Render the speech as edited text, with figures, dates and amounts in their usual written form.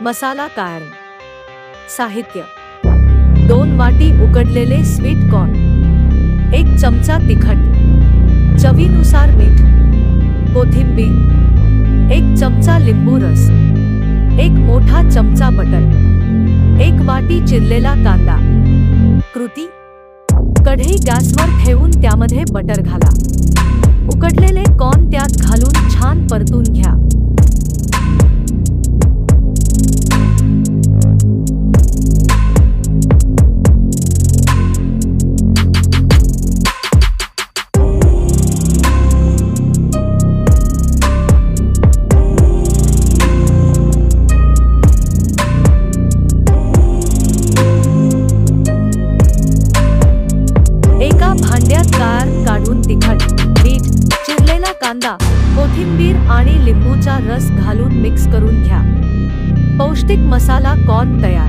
मसाला तयार। साहित्य: 2 वाटी उकडलेले स्वीट कॉर्न, 1 चमचा तिखट, चवीनुसार मीठ, कोथिंबीर, 1 चमचा लिंबू रस, 1 मोठा चमचा बटर, 1 वाटी चिरलेला कांदा। कृती: कढई गॅसवर ठेवून त्यामध्ये बटर घाला। उकडलेले कॉर्न त्यात घालून छान परतून घ्या। एका भांड्यात कार काढून तिखट, मीठ, चिरलेला कांदा, कोथिंबीर आणि लिंबूचा रस घालून मिक्स करून घ्या। पौष्टिक मसाला कॉर्न तयार।